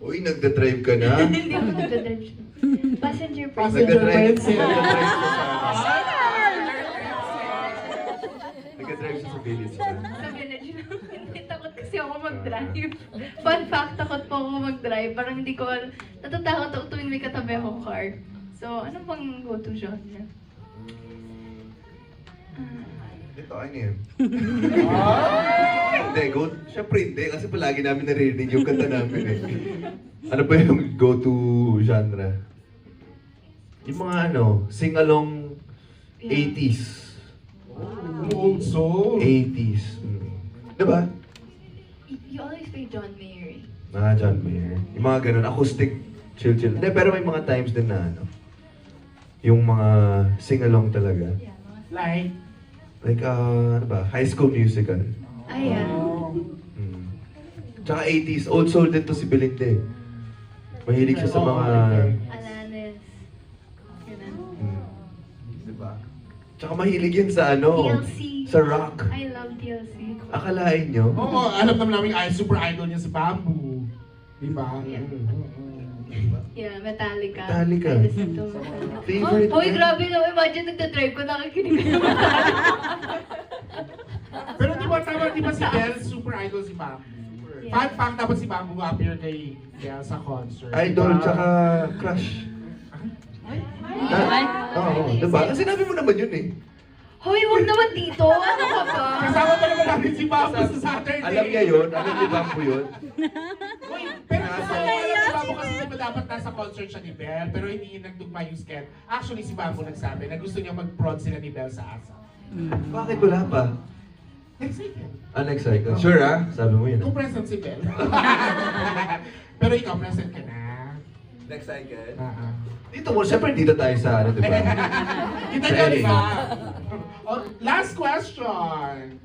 Uy, nagda-drive ka na? Hindi ako nagdadrive siya. Passenger princess. Nagda-drive princess. Nagda-drive siya sa village ka. Sa village na. Hindi, takot kasi ako mag-drive. Fun fact, takot po ako mag-drive. Parang hindi ko, natatakot ako tuwing may katabi akong car. So, ano bang go-to genre? Ito, ano yun? Hindi, syempre hindi. Kasi palagi namin naririnig yung kanta namin eh. Ano ba yung go-to genre? Yung mga ano, sing-along 80s. Old soul. 80s. Diba? You always play John Mayer eh. John Mayer. Yung mga ganun, acoustic, chill-chill. Hindi, pero may mga times din na ano, yung mga sing-along talaga. Like, Ano ba? High School Musical. Ayan. Tsaka 80s. Old soul din to si Belinda. Mahilig siya sa mga... Alanis. Ganun. Diba? Tsaka mahilig yun sa ano? TLC. Sa rock. I love TLC. Akalain nyo? oo, alam namin super idol niya sa Bamboo. Diba? Yeah. Yeah, Metallica. Metallica. I listen to Metallica. Favorite Hoy, niya? grabe no. Imagine nagda-drive ko, nakikinig ko ng Metallica. Pero di ba tama, di ba si Belle, super idol si Bamboo? Yeah. Fun fact, dapat si Bamboo appear kay Belle sa concert. Idol, diba? tsaka crush. Oo, diba? Kasi sinabi mo naman yun eh. Hoy, huwag naman dito. Ano ka ba? Kasama pa naman namin si Bamboo sa Saturday. Alam niya yun? Alam ni Bambo yun? Uy, pero gusto ko alam si Bamboo kasi diba dapat nasa concert siya ni Belle, pero hindi nagtugma yung sketch. Actually, si Bamboo nagsabi na gusto niya mag-prod sila ni Belle sa ASA. Bakit wala pa? Next weekend. Next cycle. Sure ah? Sabi mo yun. Kung present si Belle. Pero ikaw, present ka na. Next cycle? Ah. Dito mo, syempre dito tayo sa ano, diba? Kita niyo, di ba? Oh, last question.